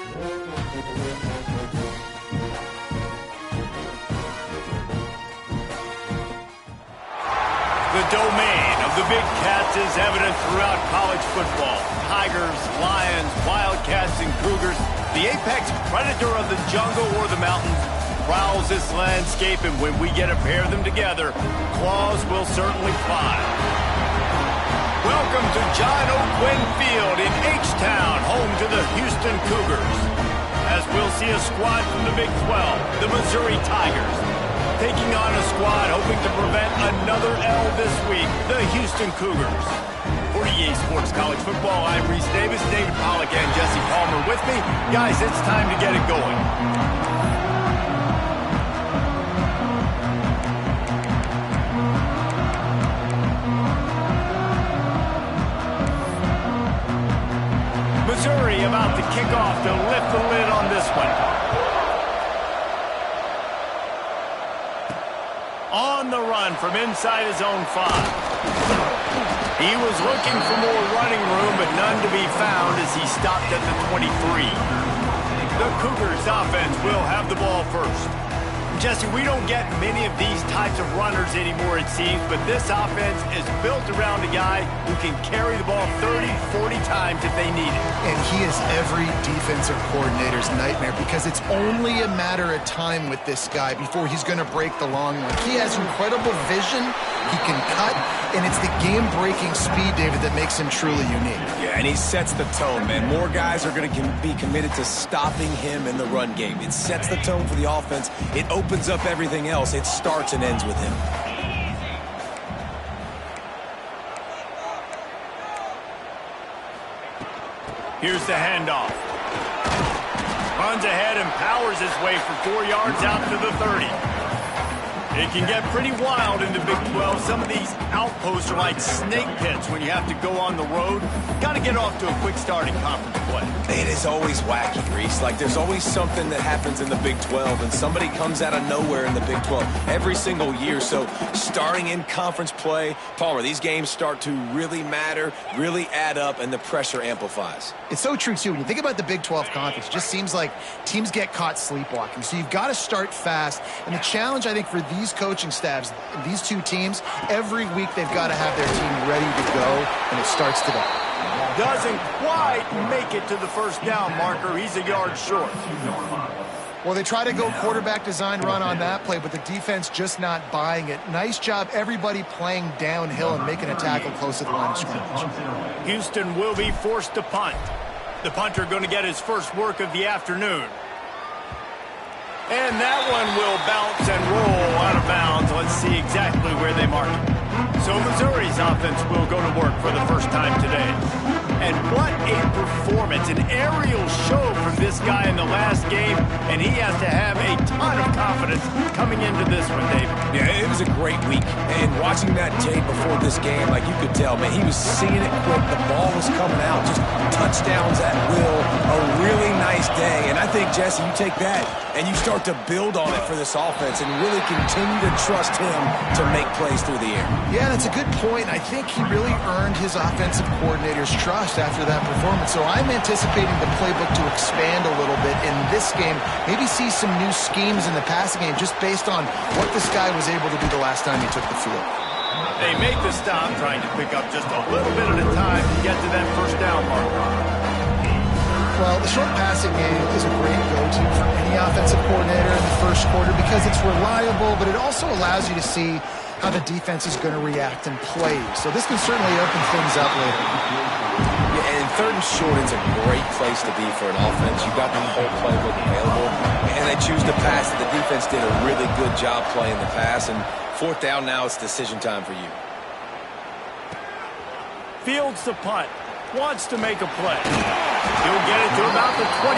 The domain of the Big Cats is evident throughout college football. Tigers, lions, wildcats, and cougars. The apex predator of the jungle or the mountains prowls this landscape, and when we get to pair them together, claws will certainly fly. Welcome to John O. Quinn Field in H-Town, home to the Houston Cougars. As we'll see a squad from the Big 12, the Missouri Tigers, taking on a squad hoping to prevent another L this week, the Houston Cougars. For EA Sports College Football, I'm Reese Davis, David Pollack, and Jesse Palmer with me. Guys, it's time to get it going. Missouri about to kick off to lift the lid on this one. On the run from inside his own 5. He was looking for more running room, but none to be found as he stopped at the 23. The Cougars offense will have the ball first. Jesse, we don't get many of these types of runners anymore, it seems, but this offense is built around a guy who can carry the ball 30, 40 times if they need it. And he is every defensive coordinator's nightmare because it's only a matter of time with this guy before he's going to break the long one. He has incredible vision, he can cut, and it's the game-breaking speed, David, that makes him truly unique. Yeah, and he sets the tone, man. More guys are going to be committed to stopping him in the run game. It sets the tone for the offense. It opens up everything else. It starts and ends with him. Here's the handoff. Runs ahead and powers his way for 4 yards out to the 30. It can get pretty wild in the Big 12. Some of these outposts are like snake pits when you have to go on the road. Got to get off to a quick start in conference play. It is always wacky, Reese. Like, there's always something that happens in the Big 12, and somebody comes out of nowhere in the Big 12 every single year. So, starting in conference play, Palmer, these games start to really matter, really add up, and the pressure amplifies. It's so true, too. When you think about the Big 12 conference, it just seems like teams get caught sleepwalking. So, you've got to start fast. And the challenge, I think, for these coaching staffs, these two teams, every week they've got to have their team ready to go, and it starts today. Doesn't quite make it to the first down marker. He's a yard short. Well, they try to go quarterback design run on that play, but the defense just not buying it. Nice job, everybody playing downhill and making a tackle close to the line of scrimmage. Houston will be forced to punt. The punter going to get his first work of the afternoon. And that one will bounce and roll out of bounds. Let's see exactly where they mark it. So Missouri's offense will go to work for the first time today. And what a performance, an aerial show from this guy in the last game, and he has to have a ton of confidence coming into this one, David. Yeah, it was a great week, and watching that tape before this game, like, you could tell, man, he was seeing it quick. The ball was coming out, just touchdowns at will, a really nice day. And I think, Jesse, you take that and you start to build on it for this offense and really continue to trust him to make plays through the air. Yeah, that's a good point. I think he really earned his offensive coordinator's trust after that performance. So I'm anticipating the playbook to expand a little bit in this game, maybe see some new schemes in the passing game just based on what this guy was able to do the last time he took the field. They make the stop, trying to pick up just a little bit at a time to get to that first down marker. Well, the short passing game is a great go-to for any offensive coordinator in the first quarter because it's reliable, but it also allows you to see how the defense is going to react and play. So this can certainly open things up later. Yeah, and third and short, it's a great place to be for an offense. You've got the whole playbook available, and they choose to pass it. The defense did a really good job playing the pass, and fourth down now, it's decision time for you. Fields the punt. Wants to make a play. He'll get it to about the 25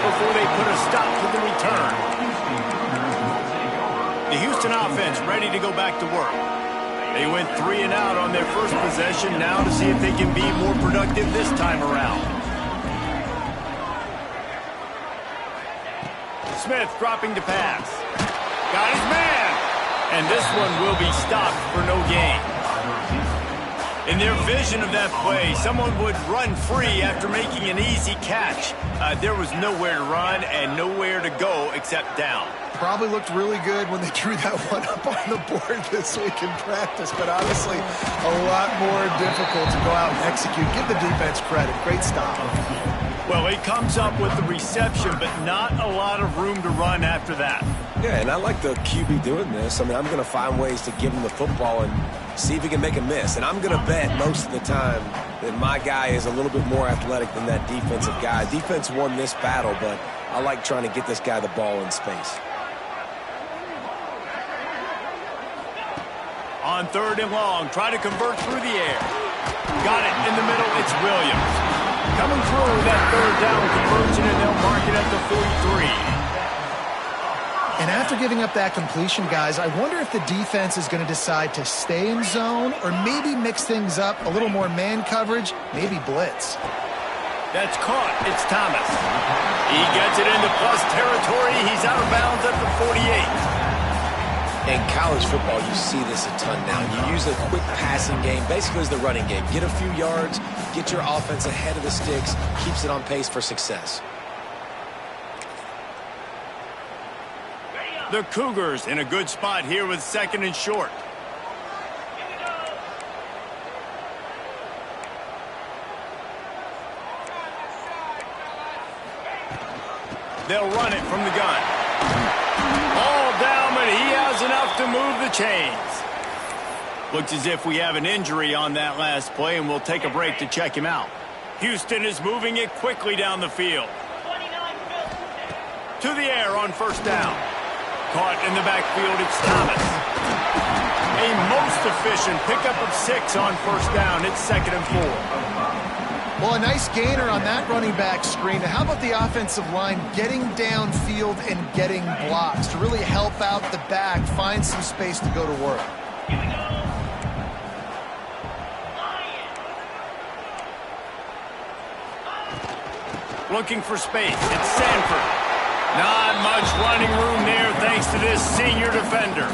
before they put a stop to the return. The Houston offense ready to go back to work. They went 3 and out on their first possession, now to see if they can be more productive this time around. Smith dropping to pass. Got his man. And this one will be stopped for no gain. In their vision of that play, someone would run free after making an easy catch. There was nowhere to run and nowhere to go except down. Probably looked really good when they drew that one up on the board this week in practice, but honestly, a lot more difficult to go out and execute. Give the defense credit. Great stop. Well, he comes up with the reception, but not a lot of room to run after that. Yeah, and I like the QB doing this. I mean, I'm going to find ways to give him the football and see if he can make a miss. And I'm going to bet most of the time that my guy is a little bit more athletic than that defensive guy. Defense won this battle, but I like trying to get this guy the ball in space. On 3rd and long, try to convert through the air. Got it in the middle. It's Williams. Coming through that 3rd down conversion, and they'll mark it at the 43. And after giving up that completion, guys, I wonder if the defense is going to decide to stay in zone or maybe mix things up, a little more man coverage, maybe blitz. That's caught. It's Thomas. He gets it into plus territory. He's out of bounds at the 48. In college football, you see this a ton now. You use a quick passing game, basically as the running game. Get a few yards, get your offense ahead of the sticks, keeps it on pace for success. The Cougars in a good spot here with 2nd and short. They'll run it from the gun. All down, but he has enough to move the chains. Looks as if we have an injury on that last play, and we'll take a break to check him out. Houston is moving it quickly down the field. To the air on 1st down. Caught in the backfield, it's Thomas. A most efficient pickup of 6 on 1st down. It's 2nd and 4. Well, a nice gainer on that running back screen. How about the offensive line getting downfield and getting blocks to really help out the back, find some space to go to work? Looking for space. It's Sanford. Not much running room there thanks to this senior defender.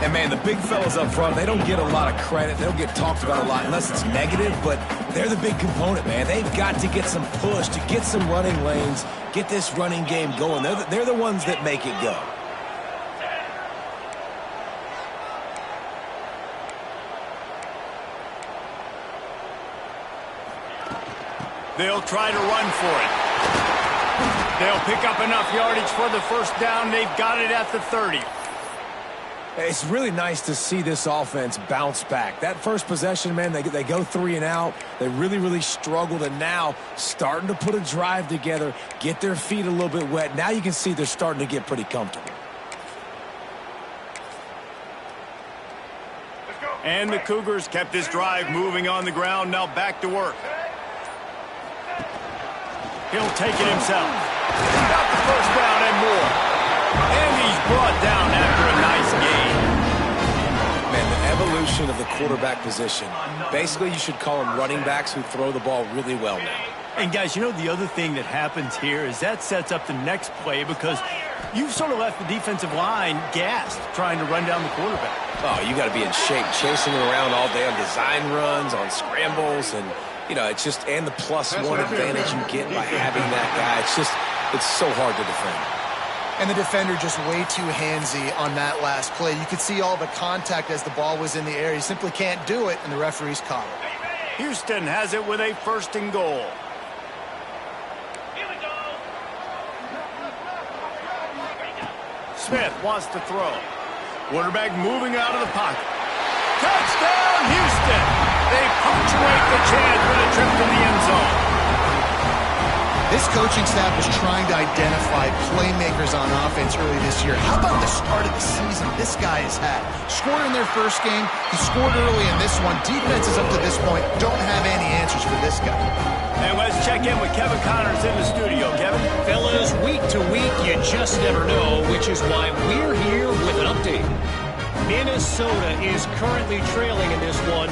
And, man, the big fellas up front, they don't get a lot of credit. They don't get talked about a lot unless it's negative, but they're the big component, man. They've got to get some push, to get some running lanes, get this running game going. They're the ones that make it go. They'll try to run for it. They'll pick up enough yardage for the 1st down. They've got it at the 30. It's really nice to see this offense bounce back. That first possession, man, they go 3 and out. They really struggled, and now starting to put a drive together, get their feet a little bit wet. Now you can see they're starting to get pretty comfortable. And the Cougars kept this drive moving on the ground. Now back to work. He'll take it himself. Got the 1st down and more. And he's brought down after a nice gain. Man, the evolution of the quarterback position. Basically, you should call them running backs who throw the ball really well now. And, guys, you know the other thing that happens here is that sets up the next play because you've sort of left the defensive line gassed trying to run down the quarterback. Oh, you got to be in shape, chasing him around all day on design runs, on scrambles, and you know, it's just, and the +1 advantage you get by having that guy. It's so hard to defend. And the defender just way too handsy on that last play. You could see all the contact as the ball was in the air. He simply can't do it, and the referee's caught it. Houston has it with a 1st and goal. Smith wants to throw. Quarterback moving out of the pocket. Touchdown, Houston! They punctuate the chance with a trip to the end zone. This coaching staff was trying to identify playmakers on offense early this year. How about the start of the season this guy has had? Scored in their first game. He scored early in this one. Defenses up to this point don't have any answers for this guy. And let's check in with Kevin Connors in the studio. Kevin? Fellas, week to week, you just never know, which is why we're here with an update. Minnesota is currently trailing in this one,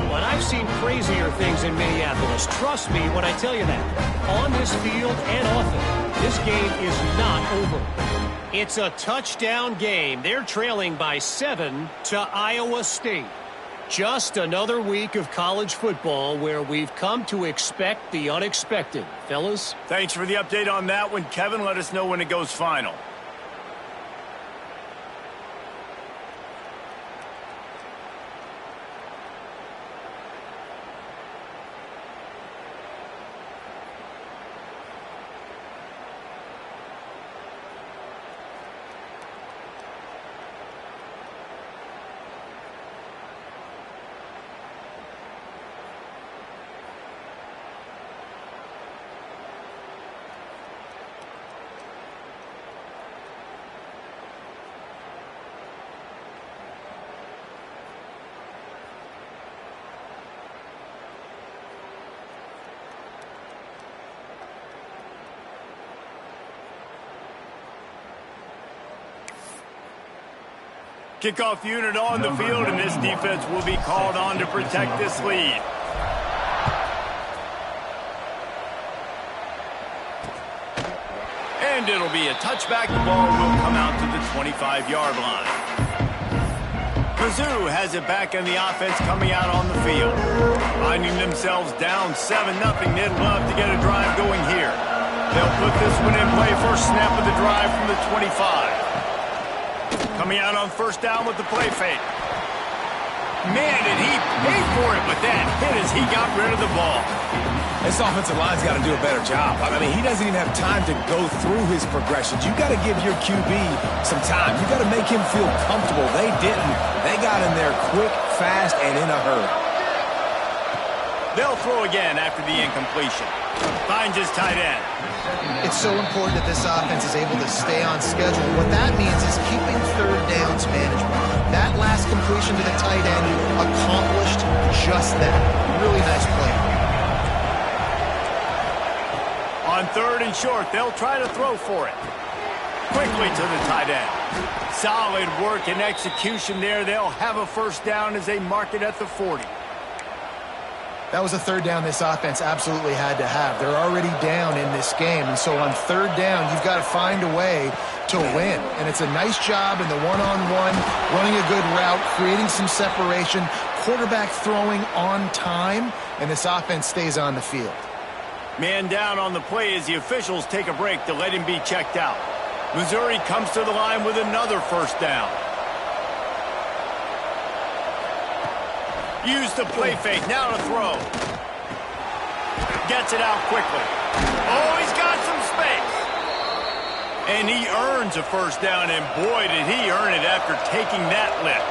but I've seen crazier things in Minneapolis. Trust me when I tell you that. On this field and off it, this game is not over. It's a touchdown game. They're trailing by 7 to Iowa State. Just another week of college football where we've come to expect the unexpected. Fellas? Thanks for the update on that one, Kevin. Let us know when it goes final. Kickoff unit on the field, and this defense will be called on to protect this lead. And it'll be a touchback. The ball will come out to the 25-yard line. Mizzou has it back in the offense coming out on the field. Finding themselves down 7-0, they'd love to get a drive going here. They'll put this one in play. First snap of the drive from the 25. Coming out on first down with the play fake. Man, did he pay for it with that hit as he got rid of the ball. This offensive line's got to do a better job. I mean, he doesn't even have time to go through his progressions. You got to give your QB some time. You got to make him feel comfortable. They didn't. They got in there quick, fast, and in a hurry. They'll throw again after the incompletion. Finds his tight end. It's so important that this offense is able to stay on schedule. What that means is keeping third downs manageable. That last completion to the tight end accomplished just that. Really nice play. On third and short, they'll try to throw for it. Quickly to the tight end. Solid work and execution there. They'll have a first down as they mark it at the 40. That was a third down this offense absolutely had to have. They're already down in this game, and so on third down, you've got to find a way to win. And it's a nice job in the one-on-one, running a good route, creating some separation, quarterback throwing on time, and this offense stays on the field. Man down on the play as the officials take a break to let him be checked out. Missouri comes to the line with another first down. Use the play fake, now to throw. Gets it out quickly. Oh, he's got some space. And he earns a first down, and boy, did he earn it after taking that lift.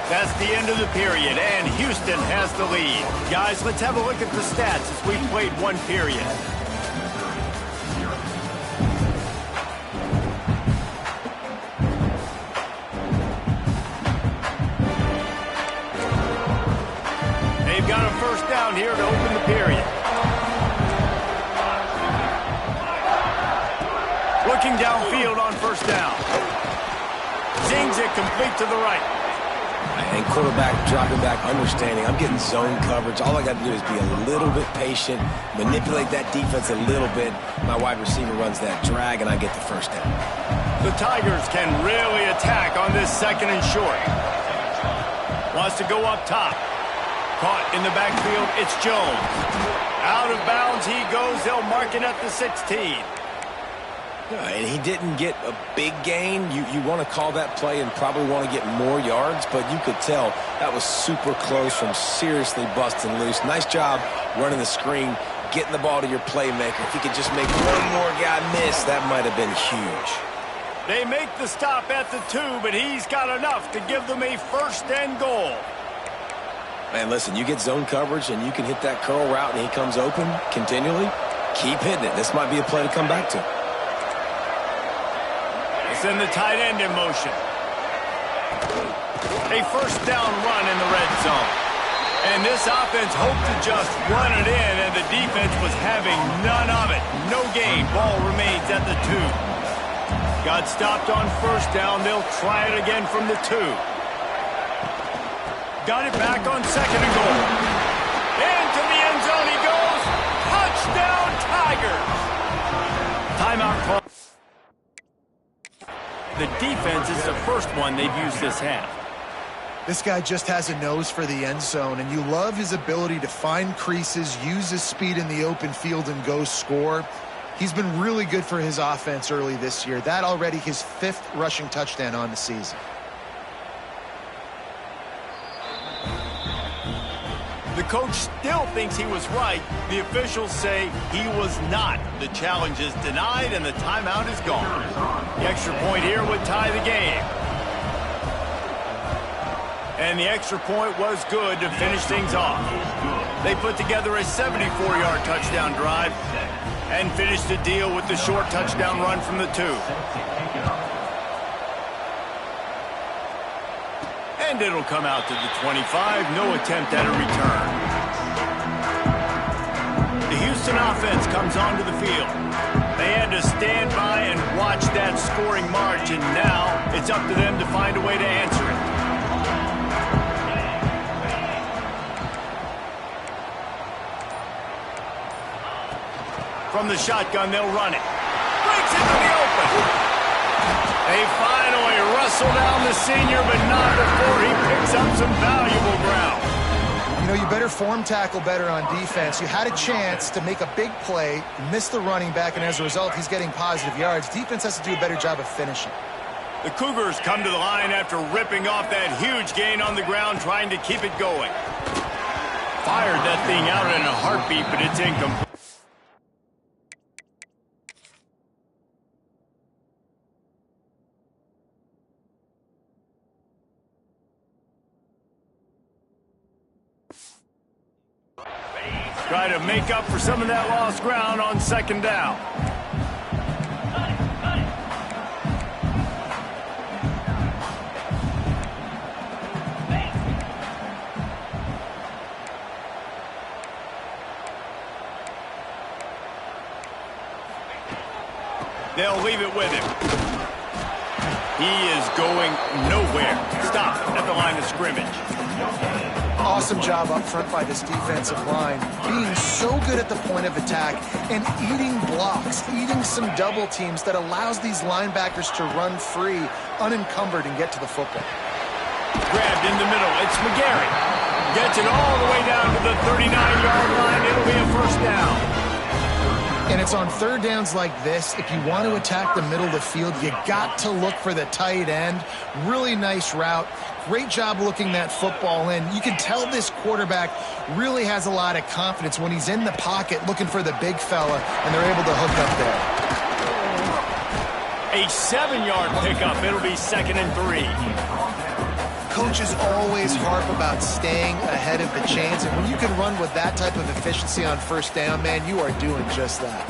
That's the end of the period, and Houston has the lead. Guys, let's have a look at the stats as we played one period. Got a first down here to open the period. Looking downfield on first down. Zings it complete to the right. And quarterback dropping back, understanding. I'm getting zone coverage. All I got to do is be a little bit patient, manipulate that defense a little bit. My wide receiver runs that drag, and I get the first down. The Tigers can really attack on this second and short. Wants to go up top. Caught in the backfield, it's Jones. Out of bounds he goes. They'll mark it at the 16. And he didn't get a big gain. You want to call that play and probably want to get more yards, but you could tell that was super close from seriously busting loose. Nice job running the screen, getting the ball to your playmaker. If he could just make one more guy miss, that might have been huge. They make the stop at the 2, but he's got enough to give them a first and goal. Man, listen, you get zone coverage and you can hit that curl route and he comes open continually. Keep hitting it. This might be a play to come back to. Send the tight end in motion. A first down run in the red zone. And this offense hoped to just run it in, and the defense was having none of it. No gain. Ball remains at the 2. Got stopped on first down. They'll try it again from the 2. Got it back on second and goal. Into the end zone he goes. Touchdown, Tigers. Timeout call. the defense is the first one they've used this half. This guy just has a nose for the end zone, and you love his ability to find creases, use his speed in the open field, and go score. He's been really good for his offense early this year. That already his 5th rushing touchdown on the season. The coach still thinks he was right. The officials say he was not. The challenge is denied, and the timeout is gone. The extra point here would tie the game. And the extra point was good to finish things off. They put together a 74-yard touchdown drive and finished the deal with the short touchdown run from the 2. And it'll come out to the 25. No attempt at a return. The Houston offense comes onto the field. They had to stand by and watch that scoring march, and now it's up to them to find a way to answer it. From the shotgun, they'll run it. Breaks into the open. They finally wrestle down the senior, but not before he picks up some valuable ground. You know, you better form tackle better on defense. You had a chance to make a big play, missed the running back, and as a result, he's getting positive yards. Defense has to do a better job of finishing. The Cougars come to the line after ripping off that huge gain on the ground, trying to keep it going. Fired that thing out in a heartbeat, but it's incomplete. Try to make up for some of that lost ground on 2nd down. They'll leave it with him. He is going nowhere. Stop at the line of scrimmage. Awesome job up front by this defensive line, being so good at the point of attack and eating blocks, eating some double teams that allows these linebackers to run free, unencumbered, and get to the football. Grabbed in the middle. It's McGarry. Gets it all the way down to the 39-yard line. It'll be a 1st down. And it's on 3rd downs like this. If you want to attack the middle of the field, you got to look for the tight end. Really nice route. Great job looking that football in. You can tell this quarterback really has a lot of confidence when he's in the pocket looking for the big fella, and they're able to hook up there. A 7-yard pickup. It'll be 2nd and 3. Coaches always harp about staying ahead of the chains, and when you can run with that type of efficiency on 1st down, man, you are doing just that.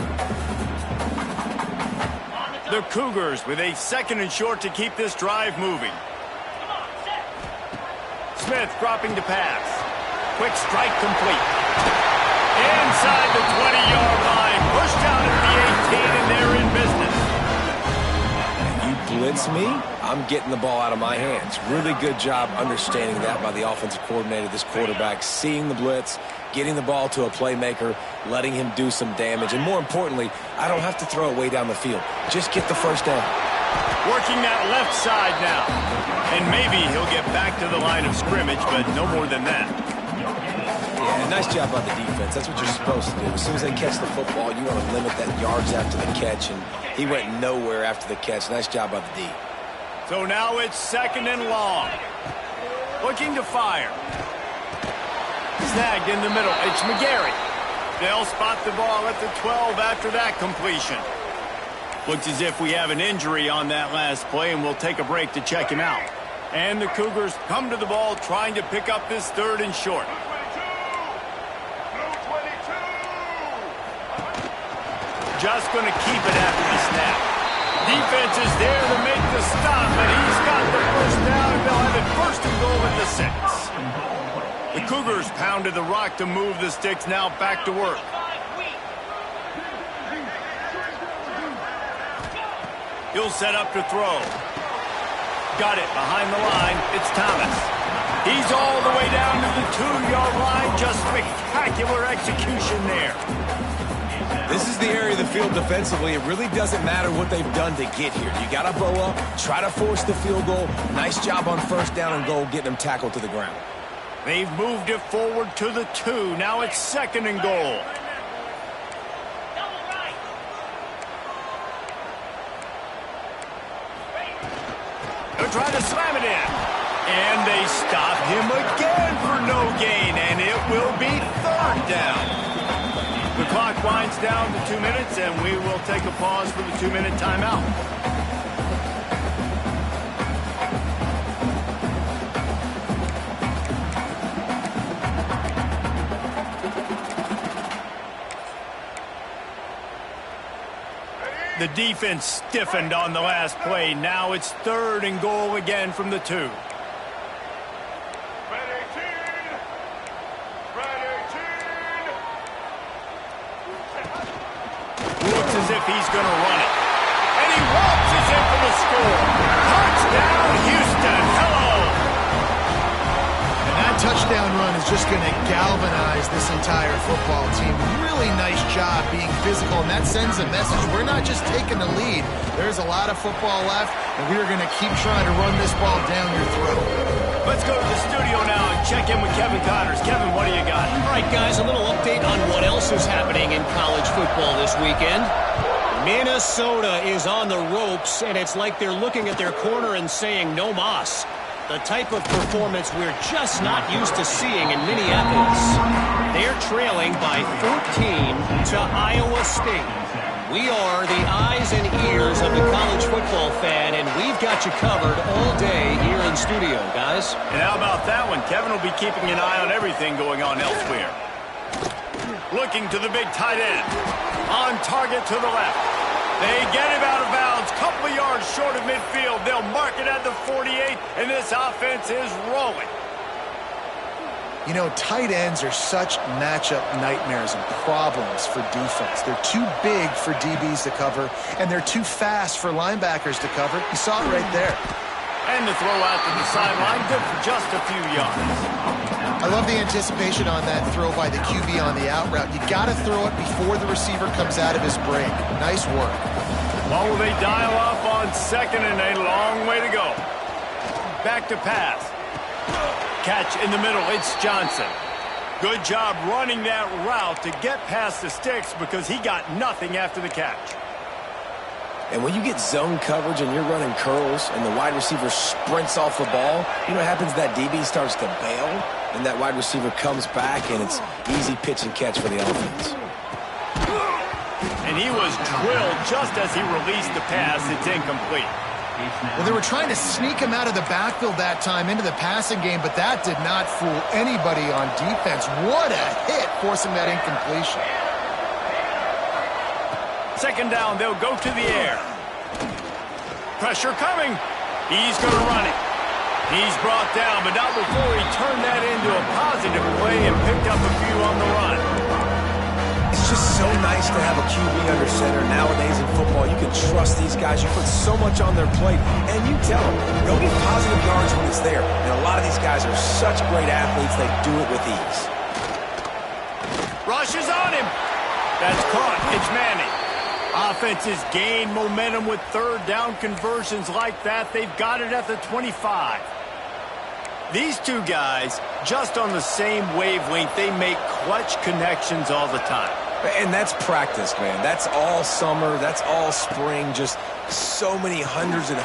The Cougars with a 2nd and short to keep this drive moving. Smith dropping to pass. Quick strike complete. Inside the 20-yard line. Pushed out at the 18, and they're in business. You blitz me, I'm getting the ball out of my hands. Really good job understanding that by the offensive coordinator, this quarterback, seeing the blitz, getting the ball to a playmaker, letting him do some damage. And more importantly, I don't have to throw it way down the field. Just get the 1st down. Working that left side now. And maybe he'll get back to the line of scrimmage, but no more than that. Yeah, nice job by the defense. That's what you're supposed to do. As soon as they catch the football, you want to limit that yards after the catch, and he went nowhere after the catch. Nice job by the D. So now it's 2nd and long. Looking to fire. Snagged in the middle. It's McGarry. They'll spot the ball at the 12 after that completion. Looks as if we have an injury on that last play, and we'll take a break to check him out. And the Cougars come to the ball trying to pick up this 3rd and short. Just going to keep it after the snap. Defense is there to make the stop, and he's got the 1st down. They'll have it 1st and goal at the 6. The Cougars pounded the rock to move the sticks, now back to work. He'll set up to throw. Got it behind the line. It's Thomas. He's all the way down to the 2-yard line. Just spectacular execution there. This is the area of the field defensively. It really doesn't matter what they've done to get here. You got to bow up, try to force the field goal. Nice job on first down and goal, getting them tackled to the ground. They've moved it forward to the 2. Now it's 2nd and goal. They'll try to slam it in. And they stop him again for no gain, and it will be 3rd down. The clock winds down to 2 minutes, and we will take a pause for the 2-minute timeout. The defense stiffened on the last play. Now it's 3rd and goal again from the 2. Looks as if he's going to run it. And he waltzes in for the score. Touchdown, Houston. Hello. And that touchdown run is just going to galvanize this entire football team. Really nice job being physical, and that sends a message. We're not just taking the lead. There's a lot of football left, and we are going to keep trying to run this ball down your throat. Let's go to the studio now and check in with Kevin Connors. Kevin, what do you got? All right, guys, a little update on what else is happening in college football this weekend. Minnesota is on the ropes, and it's like they're looking at their corner and saying, no mas. The type of performance we're just not used to seeing in Minneapolis. They're trailing by 14 to Iowa State. We are the eyes and ears of the college football fan, and we've got you covered all day here in studio, guys. And how about that one? Kevin will be keeping an eye on everything going on elsewhere. Looking to the big tight end. On target to the left. They get him out of bounds, couple of yards short of midfield. They'll mark it at the 48, and this offense is rolling. You know, tight ends are such matchup nightmares and problems for defense. They're too big for DBs to cover, and they're too fast for linebackers to cover. You saw it right there. And the throw out to the sideline, good for just a few yards. I love the anticipation on that throw by the QB on the out route. You got to throw it before the receiver comes out of his break. Nice work. Well, will they dial up on 2nd and a long way to go? Back to pass. Catch in the middle, it's Johnson. Good job running that route to get past the sticks because he got nothing after the catch. And when you get zone coverage and you're running curls and the wide receiver sprints off the ball, you know what happens? That DB starts to bail, and that wide receiver comes back, and it's easy pitch and catch for the offense. And he was drilled just as he released the pass. It's incomplete. Well, they were trying to sneak him out of the backfield that time into the passing game, but that did not fool anybody on defense. What a hit, forcing that incompletion. 2nd down, they'll go to the air. Pressure coming. He's going to run it. He's brought down, but not before he turned that into a positive play and picked up a few on the run. It's just so nice to have a QB under center. Nowadays in football, you can trust these guys. You put so much on their plate, and you tell them, go get positive yards when it's there. And a lot of these guys are such great athletes, they do it with ease. Rush is on him. That's caught. It's Manning. Offenses gain momentum with 3rd down conversions like that. They've got it at the 25. These two guys, just on the same wavelength, they make clutch connections all the time. And that's practice, man. That's all summer. That's all spring. Just so many hundreds and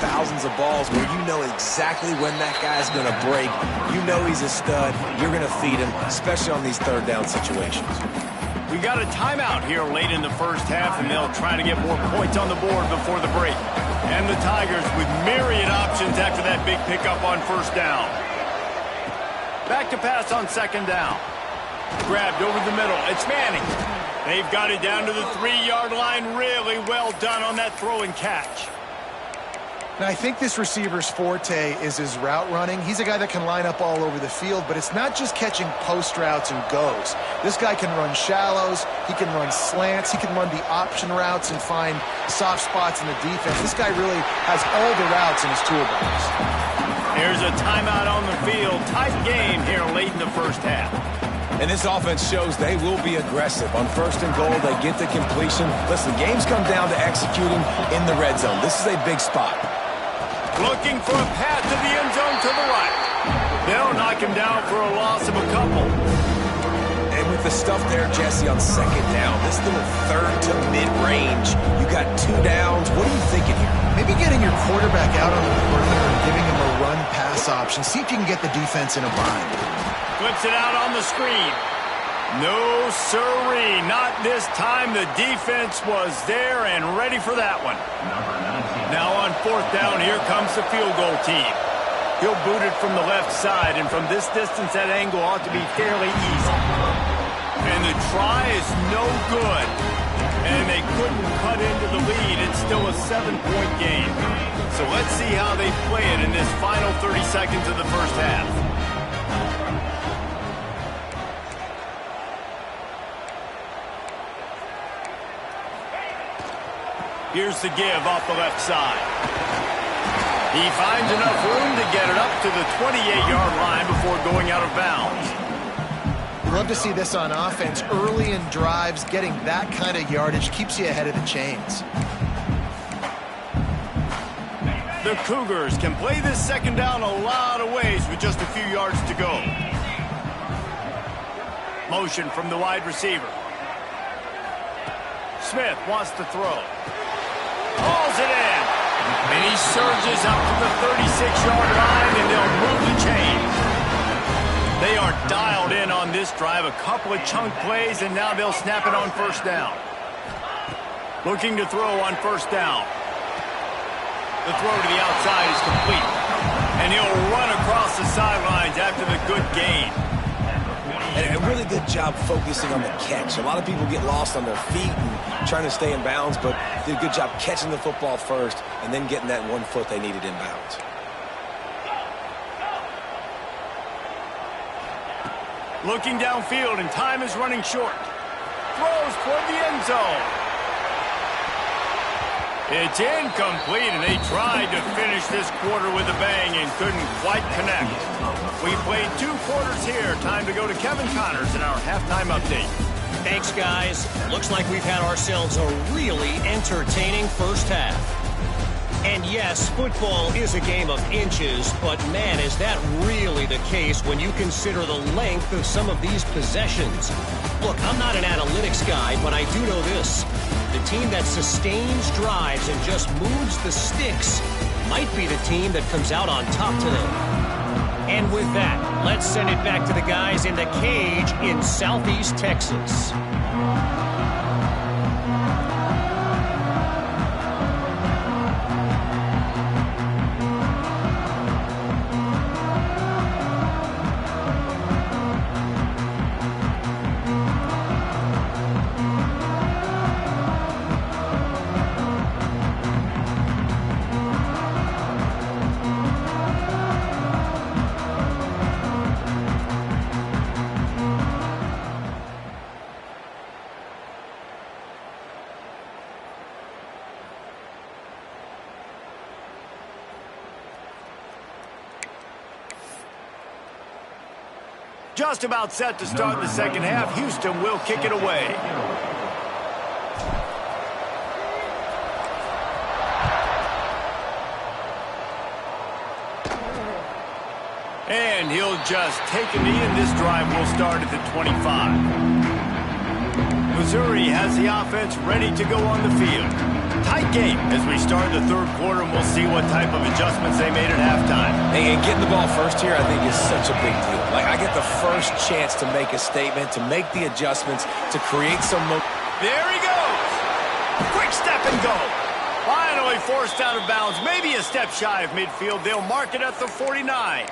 thousands of balls where you know exactly when that guy's going to break. You know he's a stud. You're going to feed him, especially on these 3rd down situations. We got a timeout here late in the first half, and they'll try to get more points on the board before the break. And the Tigers with myriad options after that big pickup on 1st down. Back to pass on 2nd down. Grabbed over the middle. It's Manning. They've got it down to the 3-yard line. Really well done on that throw and catch. Now, I think this receiver's forte is his route running. He's a guy that can line up all over the field, but it's not just catching post routes and goes. This guy can run shallows, he can run slants, he can run the option routes and find soft spots in the defense. This guy really has all the routes in his toolbox. There's a timeout on the field. Tight game here late in the first half. And this offense shows they will be aggressive. On 1st and goal, they get the completion. Listen, games come down to executing in the red zone. This is a big spot. Looking for a path to the end zone to the right. They'll knock him down for a loss of a couple. And with the stuff there, Jesse, on 2nd down, this little 3rd to mid-range, you got 2 downs. What are you thinking here? Maybe getting your quarterback out on the perimeter and giving him a run-pass option. See if you can get the defense in a bind. Flips it out on the screen. No sirree, not this time. The defense was there and ready for that one. Now on 4th down, here comes the field goal team. He'll boot it from the left side, and from this distance, that angle ought to be fairly easy. And the try is no good. And they couldn't cut into the lead. It's still a 7-point game. So let's see how they play it in this final 30 seconds of the first half. Here's the give off the left side. He finds enough room to get it up to the 28-yard line before going out of bounds. Love to see this on offense. Early in drives, getting that kind of yardage keeps you ahead of the chains. The Cougars can play this 2nd down a lot of ways with just a few yards to go. Motion from the wide receiver. Smith wants to throw. Hauls it in. And he surges up to the 36-yard line, and they'll move the chains. They are dialed in on this drive. A couple of chunk plays, and now they'll snap it on 1st down. Looking to throw on 1st down. The throw to the outside is complete. And he'll run across the sidelines after the good gain. And a really good job focusing on the catch. A lot of people get lost on their feet and trying to stay in bounds, but did a good job catching the football first and then getting that 1 foot they needed in bounds. Looking downfield, and time is running short. Throws toward the end zone. It's incomplete, and they tried to finish this quarter with a bang and couldn't quite connect. We played 2 quarters here. Time to go to Kevin Connors in our halftime update. Thanks, guys. Looks like we've had ourselves a really entertaining first half. And yes, football is a game of inches, but man, is that really the case when you consider the length of some of these possessions. Look, I'm not an analytics guy, but I do know this. The team that sustains drives and just moves the sticks might be the team that comes out on top today. And with that, let's send it back to the guys in the cage in Southeast Texas. Just about set to start the second half. Houston will kick it away. And he'll just take a knee, and this drive will start at the 25. Missouri has the offense ready to go on the field. Tight game as we start the third quarter, and we'll see what type of adjustments they made at halftime. And getting the ball first here, I think, is such a big deal. Like, I get the first chance to make a statement, to make the adjustments, to create some... There he goes! Quick step and go! Finally forced out of bounds, maybe a step shy of midfield. They'll mark it at the 49.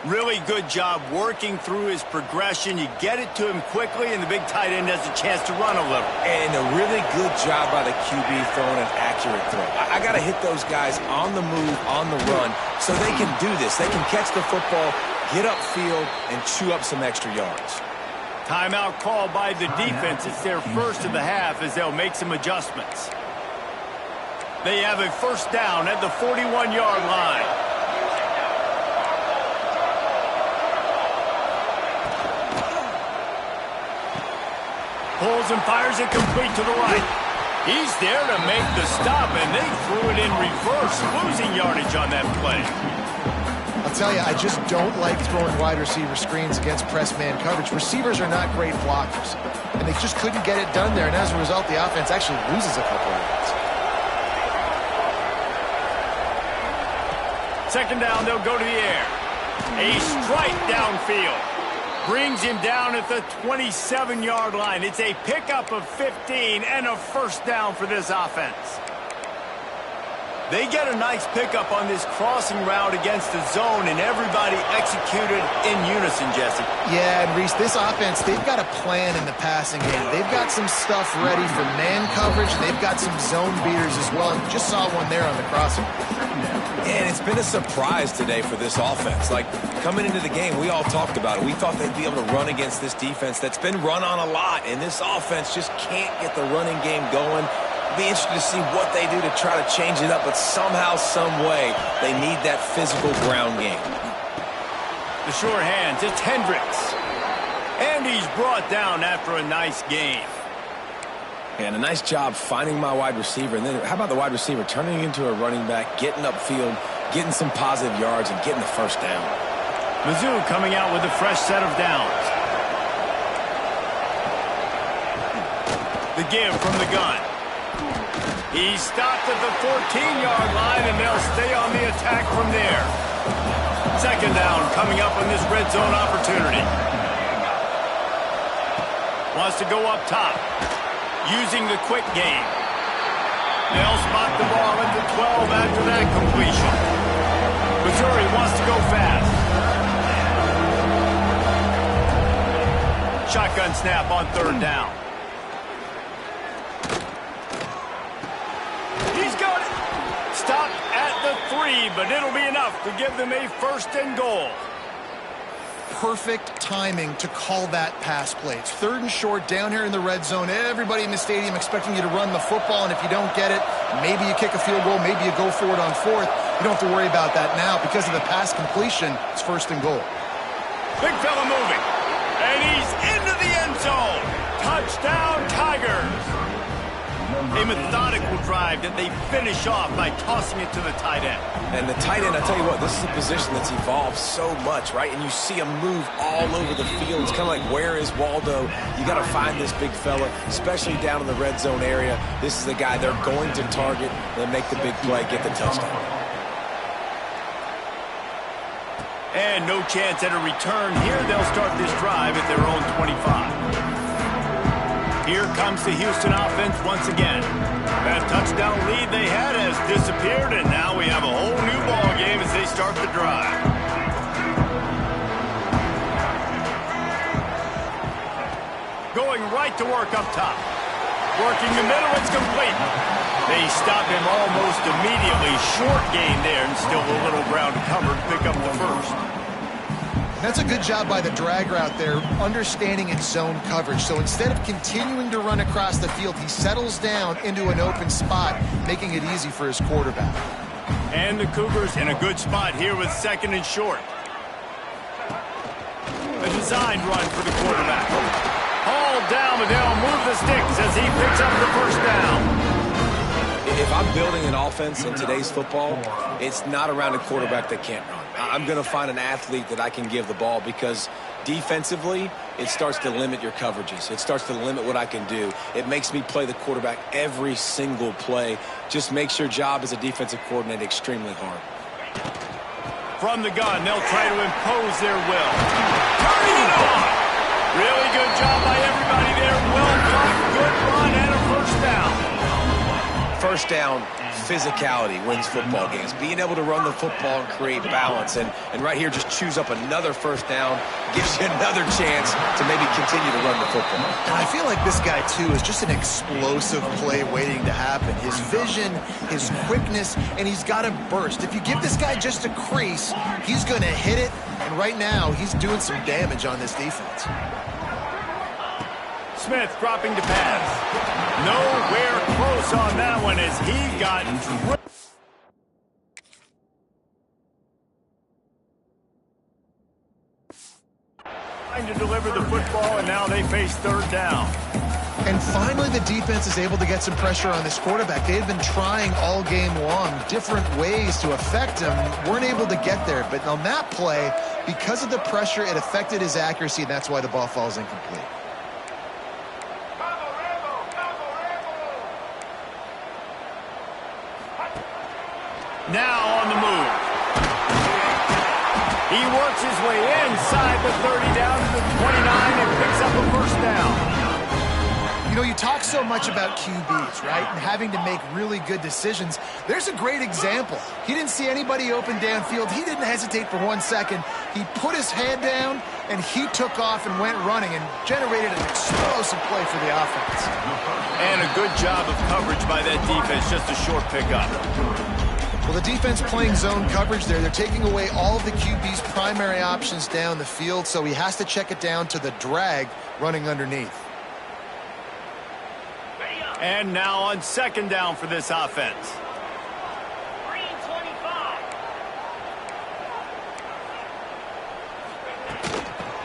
Really good job working through his progression. You get it to him quickly, and the big tight end has a chance to run a little. And a really good job by the QB throwing an accurate throw. I got to hit those guys on the move, on the run, so they can do this. They can catch the football, get upfield, and chew up some extra yards. Timeout called by the defense. It's their first of the half as they'll make some adjustments. They have a first down at the 41-yard line. Pulls and fires it complete to the right. He's there to make the stop, and they threw it in reverse, losing yardage on that play. I'll tell you, I just don't like throwing wide receiver screens against press man coverage. Receivers are not great blockers, and they just couldn't get it done there, and as a result, the offense actually loses a couple of yards. Second down, they'll go to the air. A strike downfield. Brings him down at the 27-yard line. It's a pickup of 15 and a first down for this offense. They get a nice pickup on this crossing route against the zone, and everybody executed in unison, Jesse. Yeah, and Reese, this offense, they've got a plan in the passing game. They've got some stuff ready for man coverage. They've got some zone beaters as well. You just saw one there on the crossing. And it's been a surprise today for this offense. Like, coming into the game, we all talked about it. We thought they'd be able to run against this defense that's been run on a lot, and this offense just can't get the running game going. Be interested to see what they do to try to change it up, but somehow, some way, they need that physical ground game. The short hands, it's Hendricks. And he's brought down after a nice gain. And a nice job finding my wide receiver. And then how about the wide receiver turning into a running back, getting upfield, getting some positive yards, and getting the first down. Mizzou coming out with a fresh set of downs. The give from the gun. He's stopped at the 14-yard line, and they'll stay on the attack from there. Second down coming up on this red zone opportunity. Wants to go up top. Using the quick game. They'll spot the ball at the 12 after that completion. Missouri wants to go fast. Shotgun snap on third down. He's got it. Stopped at the 3, but it'll be enough to give them a first and goal. Perfect timing to call that pass play. It's third and short down here in the red zone. Everybody in the stadium expecting you to run the football, and if you don't get it, maybe you kick a field goal, maybe you go for it on fourth. You don't have to worry about that now. Because of the pass completion, it's first and goal. Big fella moving, and he's into the end zone. Touchdown, Tigers. A methodical drive that they finish off by tossing it to the tight end. And the tight end, I tell you what, this is a position that's evolved so much, right? And you see him move all over the field. It's kind of like, where is Waldo? You got to find this big fella, especially down in the red zone area. This is the guy they're going to target and make the big play, get the touchdown. And no chance at a return here. They'll start this drive at their own 25. Here comes the Houston offense once again. That touchdown lead they had has disappeared, and now we have a whole new ball game as they start the drive. Going right to work up top. Working the middle, it's complete. They stop him almost immediately. Short gain there, and still a little ground covered. Pick up the first. That's a good job by the drag route there, understanding its zone coverage. So instead of continuing to run across the field, he settles down into an open spot, making it easy for his quarterback. And the Cougars in a good spot here with second and short. A designed run for the quarterback. Hauled down, but they'll move the sticks as he picks up the first down. If I'm building an offense in today's football, it's not around a quarterback that can't run. I'm going to find an athlete that I can give the ball, because defensively, it starts to limit your coverages. It starts to limit what I can do. It makes me play the quarterback every single play. Just makes your job as a defensive coordinator extremely hard. From the gun, they'll try to impose their will. Turning it on. Really good job by everybody there. Well done. Good run and a first down. First down, physicality wins football games. Being able to run the football and create balance. And right here, just choose up another first down, gives you another chance to maybe continue to run the football. And I feel like this guy, too, is just an explosive play waiting to happen. His vision, his quickness, and he's got a burst. If you give this guy just a crease, he's going to hit it. And right now, he's doing some damage on this defense. Smith dropping to pass. Nowhere close on that one as he got trying to deliver the football, and now they face third down. And finally, the defense is able to get some pressure on this quarterback. They had been trying all game long different ways to affect him, weren't able to get there. But on that play, because of the pressure, it affected his accuracy, and that's why the ball falls incomplete. Now on the move. He works his way inside the 30 down to the 29 and picks up a first down. You know, you talk so much about QBs, right, and having to make really good decisions. There's a great example. He didn't see anybody open downfield. He didn't hesitate for 1 second. He put his head down, and he took off and went running and generated an explosive play for the offense. And a good job of coverage by that defense, just a short pickup. Well, the defense playing zone coverage there. They're taking away all of the QB's primary options down the field, so he has to check it down to the drag running underneath. And now on second down for this offense.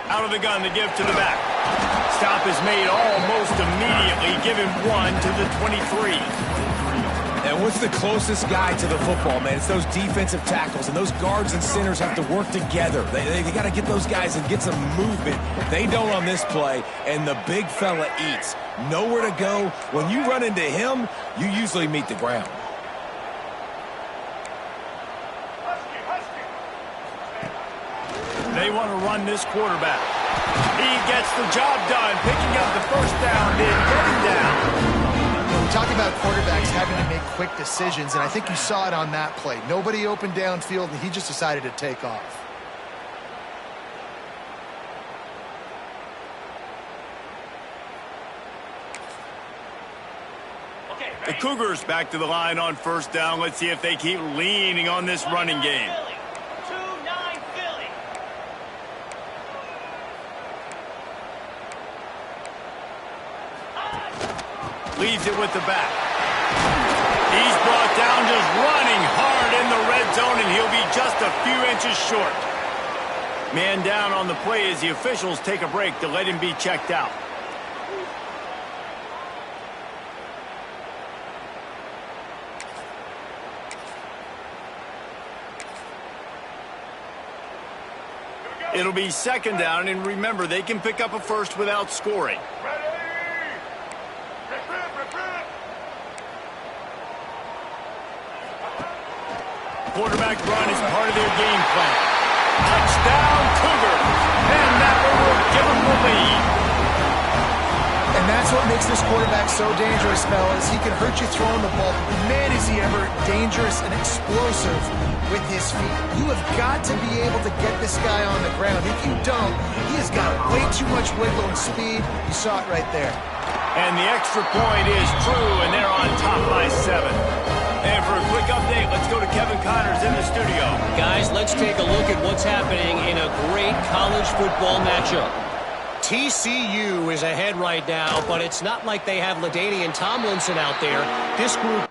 Out of the gun to give to the back. Stop is made almost immediately. Give him 1 to the 23. And what's the closest guy to the football, man? It's those defensive tackles, and those guards and centers have to work together. They got to get those guys and get some movement. They don't on this play, and the big fella eats. Nowhere to go. When you run into him, you usually meet the ground. They want to run this quarterback. He gets the job done, picking up the first down, then getting down. We talk about quarterbacks having to make quick decisions, and I think you saw it on that play. Nobody opened downfield, and he just decided to take off. The Cougars back to the line on first down. Let's see if they keep leaning on this running game. Leads it with the back. He's brought down just running hard in the red zone, and he'll be just a few inches short. Man down on the play as the officials take a break to let him be checked out. It'll be second down, and remember, they can pick up a first without scoring. Quarterback run is part of their game plan. Touchdown, Cougars! And that one will give them the lead. And that's what makes this quarterback so dangerous, fellas. He can hurt you throwing the ball. Man, is he ever dangerous and explosive with his feet. You have got to be able to get this guy on the ground. If you don't, he has got way too much wiggle and speed. You saw it right there. And the extra point is true, and they're on top by 7. And for a quick update, let's go to Kevin Connors in the studio. Guys, let's take a look at what's happening in a great college football matchup. TCU is ahead right now, but it's not like they have LaDainian Tomlinson out there. This group...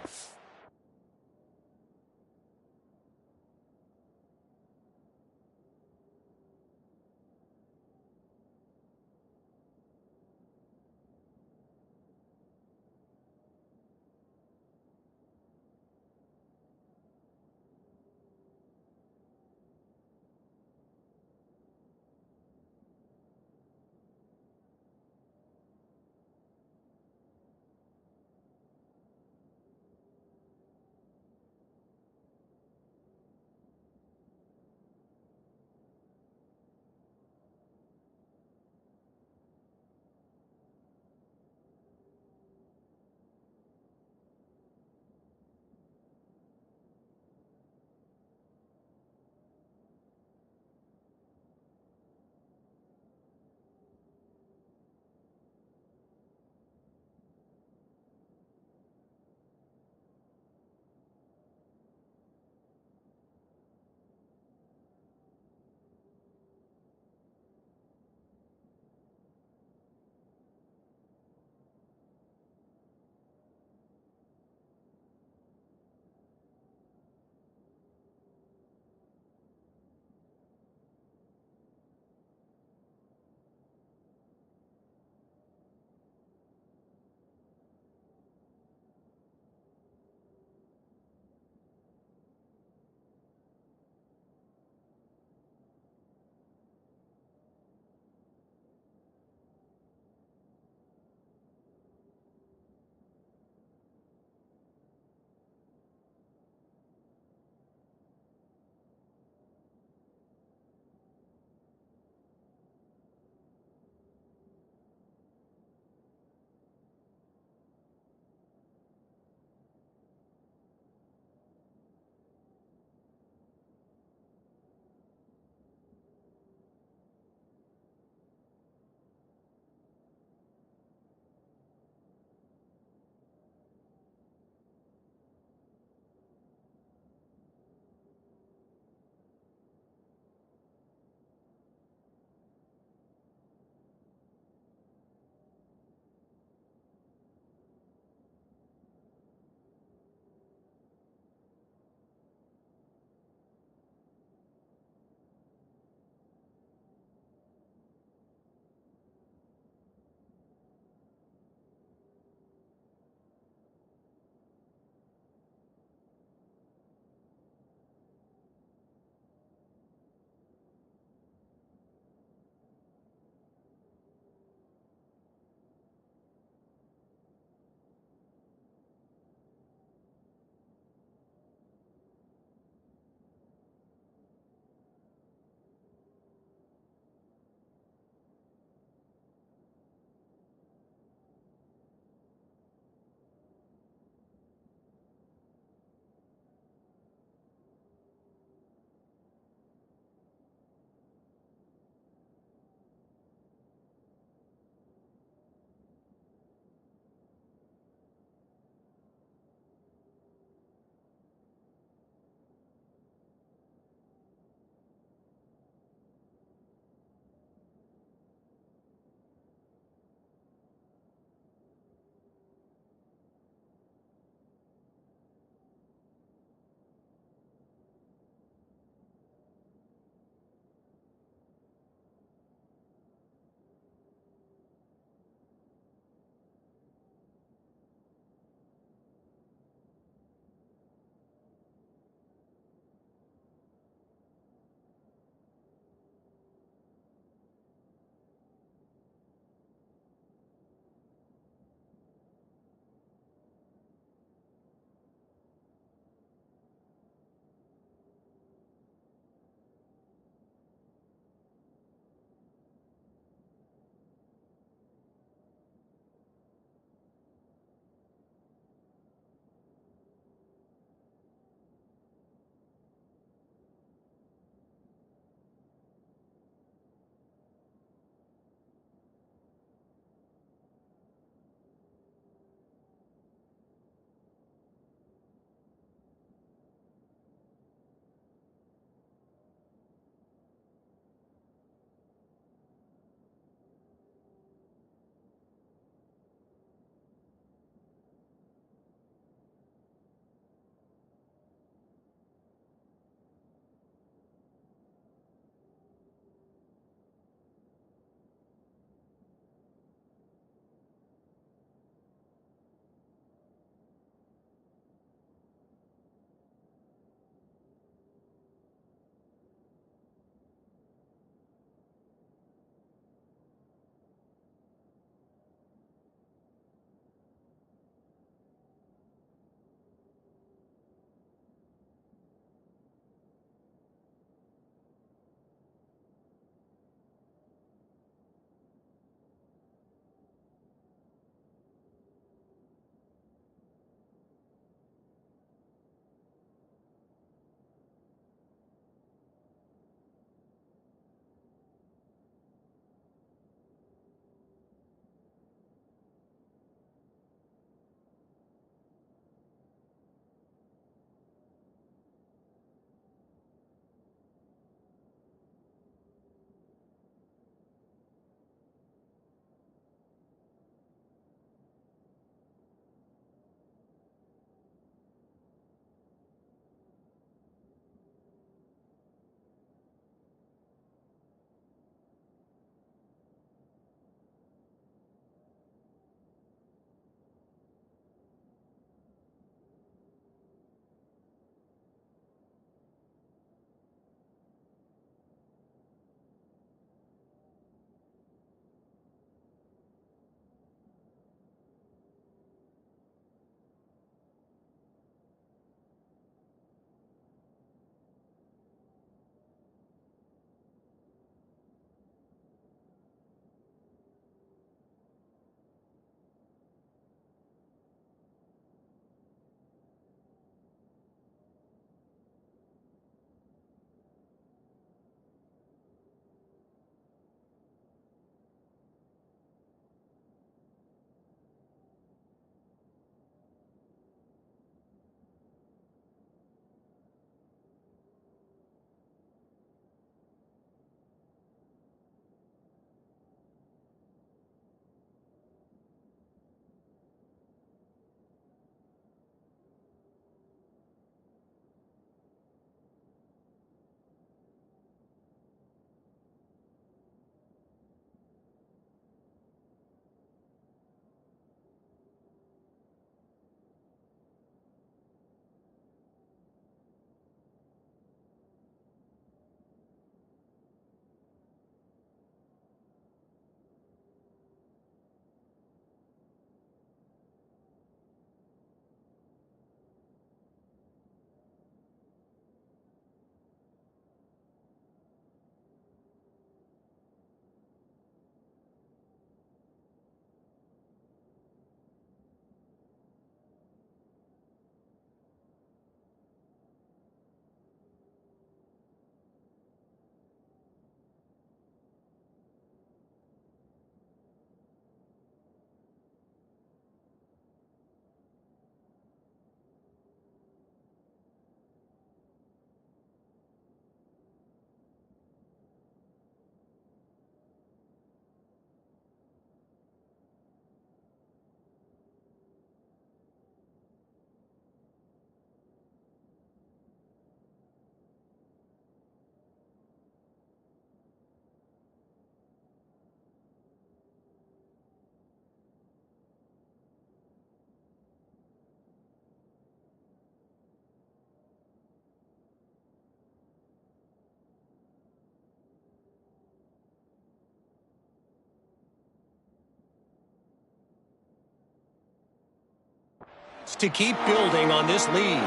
chance to keep building on this lead.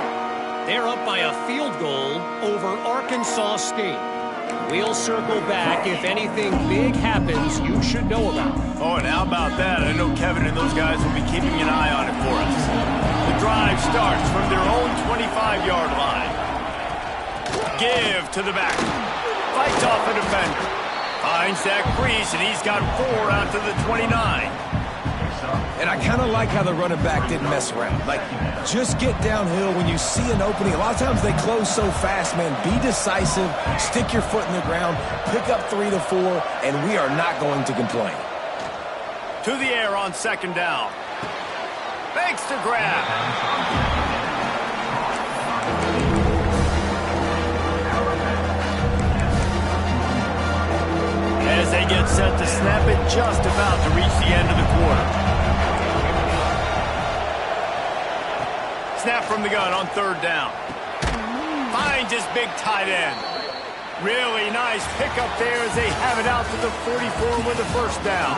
They're up by a field goal over Arkansas State. We'll circle back if anything big happens you should know about. Oh, and how about that? I know Kevin and those guys will be keeping an eye on it for us. The drive starts from their own 25-yard line. Give to the back. Fights off a defender. Finds that crease, and he's got 4 out to the 29. And I kind of like how the running back didn't mess around. Like, just get downhill when you see an opening. A lot of times they close so fast, man. Be decisive, stick your foot in the ground, pick up 3 to 4, and we are not going to complain. To the air on 2nd down. Makes the grab. As they get set to snap it, just about to reach the end of the quarter. Snap from the gun on 3rd down. Finds his big tight end. Really nice pickup there as they have it out to the 44 with a 1st down.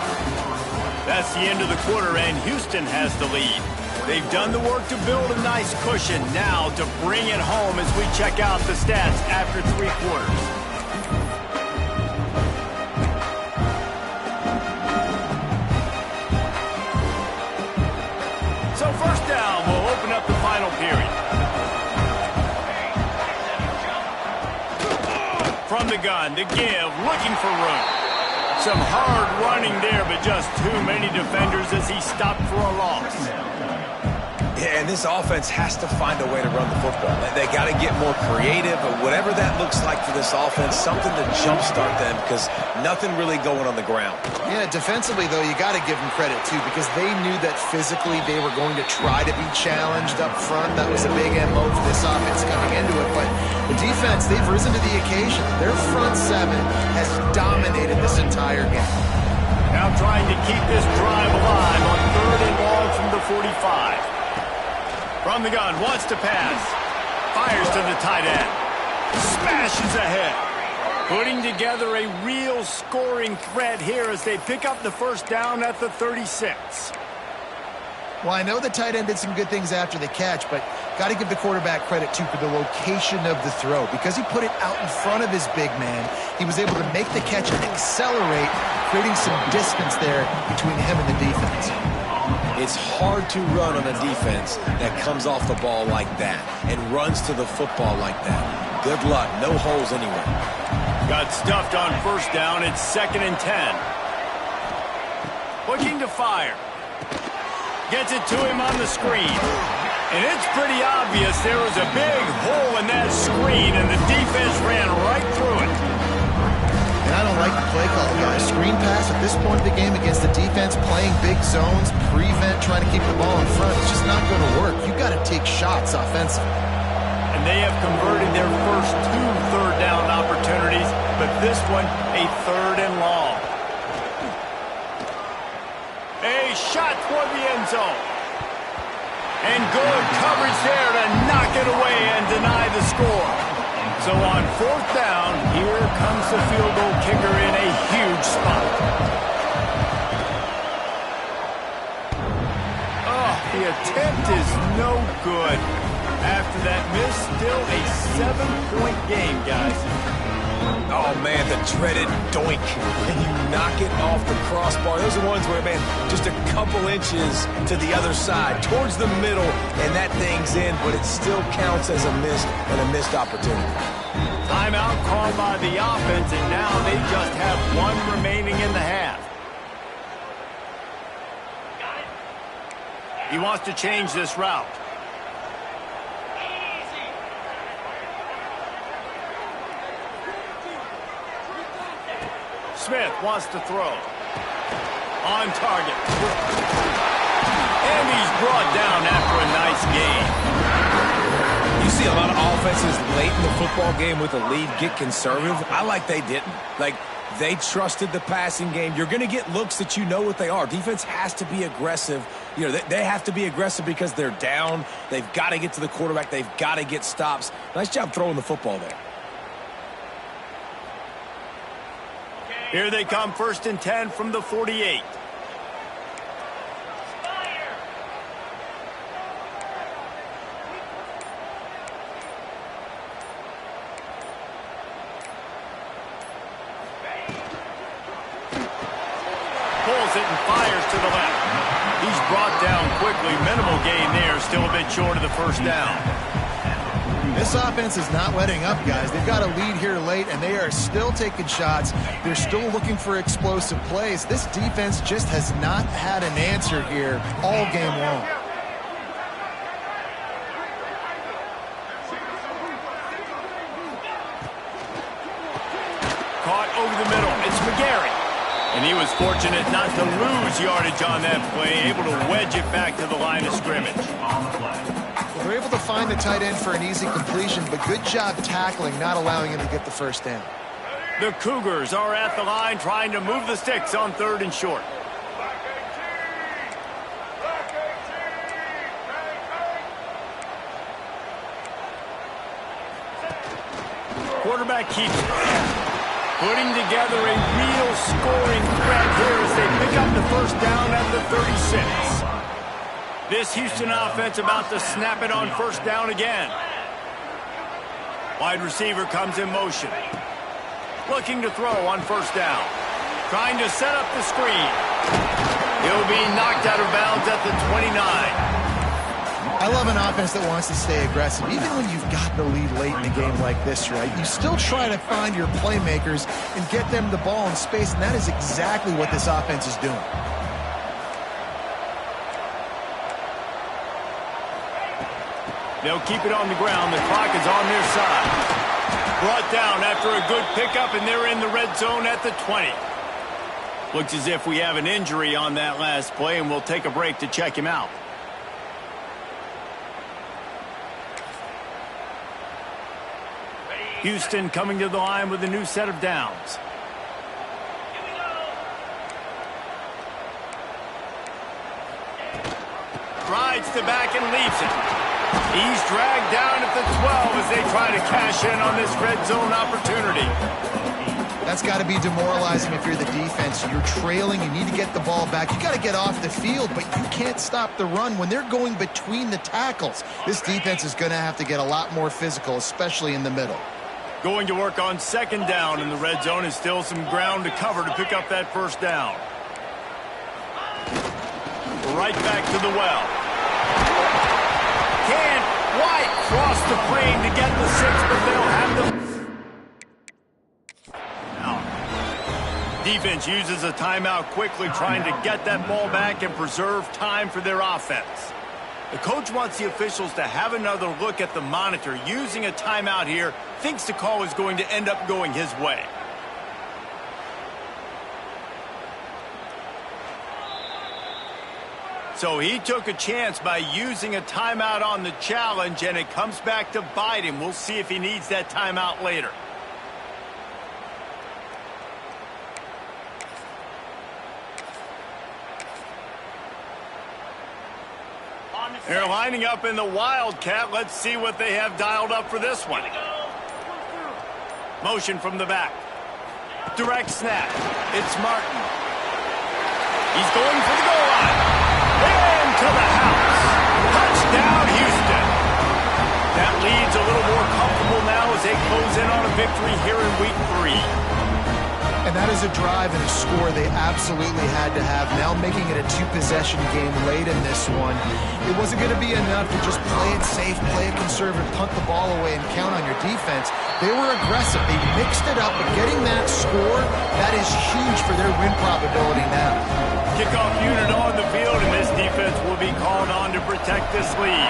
That's the end of the quarter, and Houston has the lead. They've done the work to build a nice cushion. Now to bring it home as we check out the stats after 3 quarters. So 1st down will open up the final period. From the gun, the give, looking for room. Some hard running there, but just too many defenders as he stopped for a loss. Yeah, and this offense has to find a way to run the football. They got to get more creative, but whatever that looks like for this offense, something to jumpstart them because nothing really going on the ground. Yeah, defensively, though, you got to give them credit, too, because they knew that physically they were going to try to be challenged up front. That was a big MO for this offense coming into it, but the defense, they've risen to the occasion. Their front 7 has dominated this entire game. Now trying to keep this drive alive on 3rd and long from the 45. From the gun, wants to pass. Fires to the tight end. Smashes ahead. Putting together a real scoring threat here as they pick up the 1st down at the 36. Well, I know the tight end did some good things after the catch, but got to give the quarterback credit, too, for the location of the throw. Because he put it out in front of his big man, he was able to make the catch and accelerate, creating some distance there between him and the defense. It's hard to run on a defense that comes off the ball like that and runs to the football like that. Good luck. No holes anywhere. Got stuffed on 1st down. It's 2nd and 10. Looking to fire. Gets it to him on the screen. And it's pretty obvious there was a big hole in that screen, and the defense ran right through it. And I don't like the play call, guys. Screen pass at this point of the game against the defense, playing big zones, prevent, trying to keep the ball in front. It's just not going to work. You got to take shots offensively. And they have converted their first 2 3rd down opportunities, but this one a 3rd and long. A shot toward the end zone. And good coverage there to knock it away and deny the score. So on 4th down, here comes the field goal kicker in a huge spot. Oh, the attempt is no good. After that miss, still a 7-point game, guys. Oh, man, the dreaded doink. When you knock it off the crossbar. Those are ones where, man, just a couple inches to the other side, towards the middle, and that thing's in, but it still counts as a miss and a missed opportunity. Timeout called by the offense, and now they just have 1 remaining in the half. He wants to change this route. Smith wants to throw. On target. And he's brought down after a nice gain. You see a lot of offenses late in the football game with a lead get conservative. I like they didn't. Like, they trusted the passing game. You're going to get looks that you know what they are. Defense has to be aggressive. You know, they have to be aggressive because they're down. They've got to get to the quarterback. They've got to get stops. Nice job throwing the football there. Here they come, 1st and 10 from the 48. Pulls it and fires to the left. He's brought down quickly. Minimal gain there. Still a bit short of the first down. This offense is not letting up, guys. They've got a lead here late, and they are still taking shots. They're still looking for explosive plays. This defense just has not had an answer here all game long. Caught over the middle. It's McGarry. And he was fortunate not to lose yardage on that play, able to wedge it back to the line of scrimmage. Well, they're able to find the tight end for an easy completion, but good job tackling, not allowing him to get the first down. The Cougars are at the line trying to move the sticks on 3rd and short. Quarterback keeps it. Putting together a real scoring threat here as they pick up the first down at the 36. This Houston offense about to snap it on first down again. Wide receiver comes in motion. Looking to throw on first down. Trying to set up the screen. He'll be knocked out of bounds at the 29. I love an offense that wants to stay aggressive. Even when you've got the lead late in a game like this, right, you still try to find your playmakers and get them the ball in space, and that is exactly what this offense is doing. They'll keep it on the ground. The clock is on their side. Brought down after a good pickup, and they're in the red zone at the 20. Looks as if we have an injury on that last play, and we'll take a break to check him out. Houston coming to the line with a new set of downs. Rides to back and leaves it. He's dragged down at the 12 as they try to cash in on this red zone opportunity. That's got to be demoralizing if you're the defense. You're trailing. You need to get the ball back. You got to get off the field, but you can't stop the run when they're going between the tackles. This defense is going to have to get a lot more physical, especially in the middle. Going to work on second down in the red zone is still some ground to cover to pick up that first down. Right back to the well. Can't quite cross the plane to get the 6, but they'll have the... Defense uses a timeout quickly, trying to get that ball back and preserve time for their offense. The coach wants the officials to have another look at the monitor. Using a timeout here, thinks the call is going to end up going his way. So he took a chance by using a timeout on the challenge, and it comes back to bite him. We'll see if he needs that timeout later. They're lining up in the Wildcat. Let's see what they have dialed up for this one. Motion from the back. Direct snap. It's Martin. He's going for the goal line. Into the house. Touchdown, Houston. That lead's a little more comfortable now as they close in on a victory here in Week 3. And that is a drive and a score they absolutely had to have. Now making it a 2-possession game late in this one. It wasn't going to be enough to just play it safe, play it conservative, punt the ball away, and count on your defense. They were aggressive. They mixed it up, but getting that score, that is huge for their win probability now. Kickoff unit on the field, and this defense will be called on to protect this lead.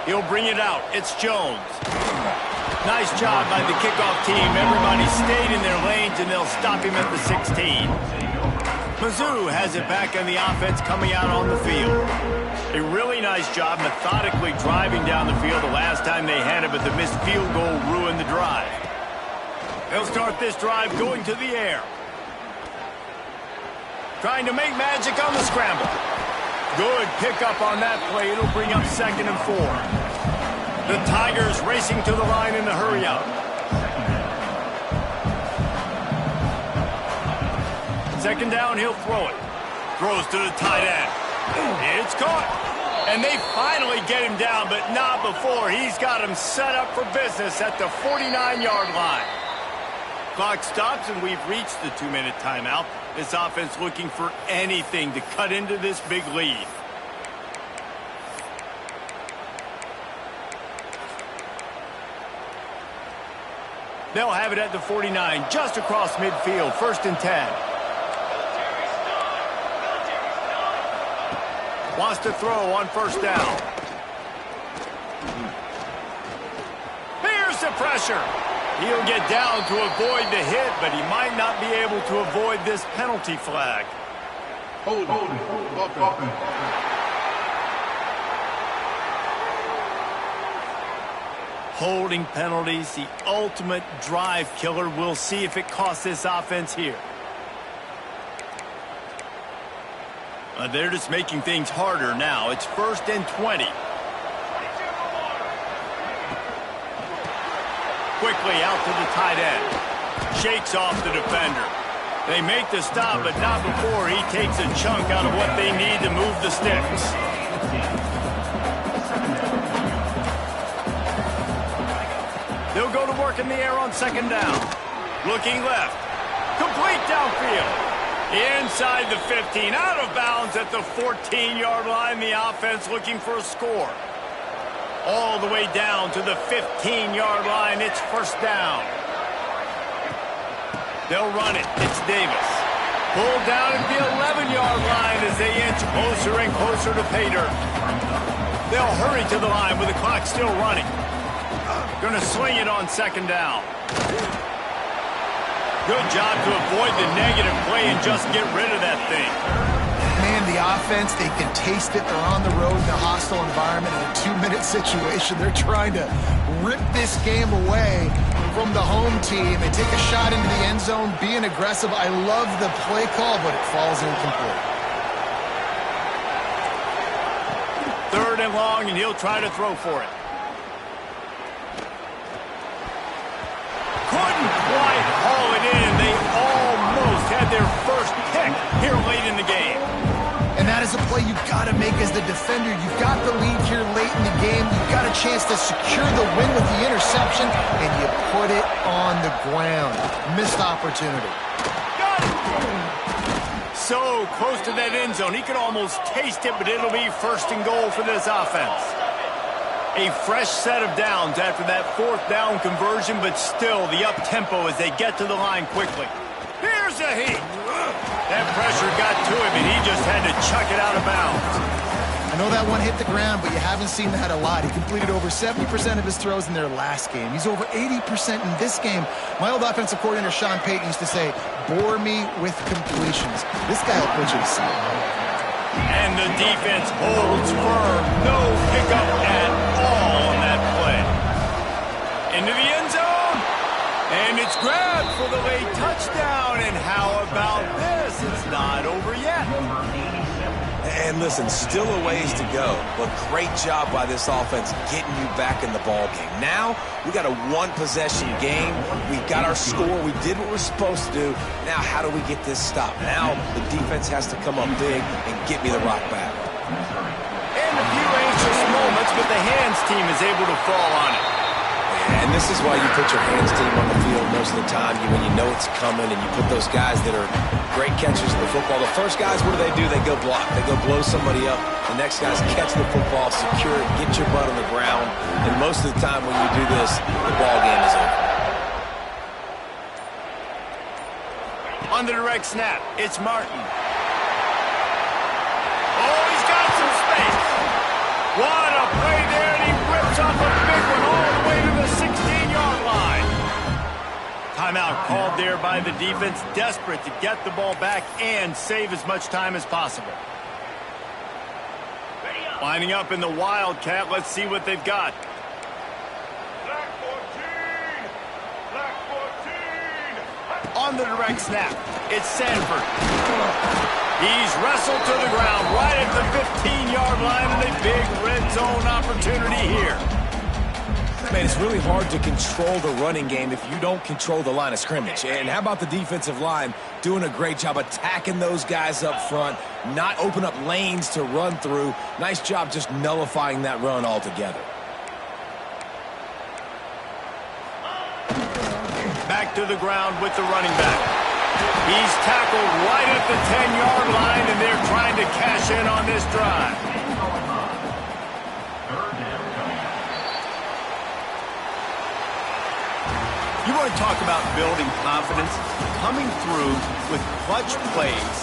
He'll bring it out. It's Jones. Nice job by the kickoff team. Everybody stayed in their lanes, and they'll stop him at the 16. Mizzou has it back on the offense coming out on the field. A really nice job methodically driving down the field the last time they had it, but the missed field goal ruined the drive. They'll start this drive going to the air. Trying to make magic on the scramble. Good pickup on that play. It'll bring up 2nd and 4. The Tigers racing to the line in the hurry-up. Second down, he'll throw it. Throws to the tight end. It's caught. And they finally get him down, but not before. He's got him set up for business at the 49-yard line. Clock stops, and we've reached the 2-minute timeout. This offense looking for anything to cut into this big lead. They'll have it at the 49, just across midfield, 1st and 10. Wants to throw on 1st down. Here's the pressure. He'll get down to avoid the hit, but he might not be able to avoid this penalty flag. Holding penalties, the ultimate drive killer. We'll see if it costs this offense here. They're just making things harder now. It's 1st and 20. Quickly out to the tight end. Shakes off the defender. They make the stop, but not before he takes a chunk out of what they need to move the sticks. They'll go to work in the air on 2nd down. Looking left. Complete downfield. Inside the 15. Out of bounds at the 14-yard line. The offense looking for a score. All the way down to the 15-yard line. It's 1st down. They'll run it. It's Davis. Pulled down at the 11-yard line as they inch closer and closer to pay dirt. They'll hurry to the line with the clock still running. Going to swing it on 2nd down. Good job to avoid the negative play and just get rid of that thing. Man, the offense, they can taste it. They're on the road in a hostile environment in a 2-minute situation. They're trying to rip this game away from the home team. They take a shot into the end zone, being aggressive. I love the play call, but it falls incomplete. 3rd and long, and he'll try to throw for it. Couldn't quite haul it in. They almost had their first pick here late in the game. And that is a play you've got to make as the defender. You've got the lead here late in the game. You've got a chance to secure the win with the interception, and you put it on the ground. Missed opportunity. Got it! So close to that end zone. He could almost taste it, but it'll be 1st and goal for this offense. A fresh set of downs after that 4th down conversion, but still the up-tempo as they get to the line quickly. Here's a heat. That pressure got to him, and he just had to chuck it out of bounds. I know that one hit the ground, but you haven't seen that a lot. He completed over 70% of his throws in their last game. He's over 80% in this game. My old offensive coordinator, Sean Payton, used to say, bore me with completions. This guy will put you to sleep. And the defense holds firm. No pickup at all on that play. Into the end zone. And it's grabbed for the late touchdown. And how about this? It's not over yet. And listen, still a ways to go, but great job by this offense getting you back in the ball game. Now, we got a 1-possession game. We got our score. We did what we're supposed to do. Now, how do we get this stopped? Now, the defense has to come up big and get me the rock back. And a few anxious moments, but the hands team is able to fall on it. And this is why you put your hands team on the field most of the time when you know it's coming, and you put those guys that are great catchers of the football. The first guys, what do? They go block. They go blow somebody up. The next guys catch the football, secure it, get your butt on the ground. And most of the time when you do this, the ball game is over. On the direct snap, it's Martin. Oh, he's got some space. What a play there, and he rips off a big one all the way to the 16-yard line. Timeout called there by the defense, desperate to get the ball back and save as much time as possible. Lining up in the Wildcat, let's see what they've got. Black 14! Black 14! On the direct snap, it's Sanford. He's wrestled to the ground right at the 15-yard line, and a big red zone opportunity here. Man, it's really hard to control the running game if you don't control the line of scrimmage. And how about the defensive line doing a great job attacking those guys up front, not open up lanes to run through. Nice job just nullifying that run altogether. Back to the ground with the running back. He's tackled right at the 10-yard line, and they're trying to cash in on this drive. You want to talk about building confidence? Coming through with clutch plays,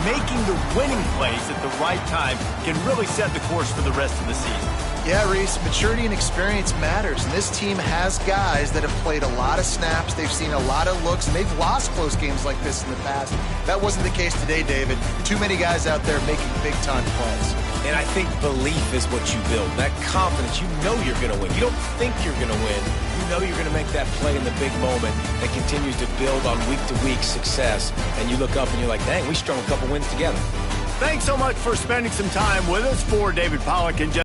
making the winning plays at the right time can really set the course for the rest of the season. Yeah, Reese, maturity and experience matters, and this team has guys that have played a lot of snaps, they've seen a lot of looks, and they've lost close games like this in the past. That wasn't the case today, David. Too many guys out there making big-time plays. And I think belief is what you build. That confidence, you know you're going to win. You don't think you're going to win. You know you're going to make that play in the big moment that continues to build on week-to-week success. And you look up and you're like, dang, we strung a couple wins together. Thanks so much for spending some time with us. For David Pollack and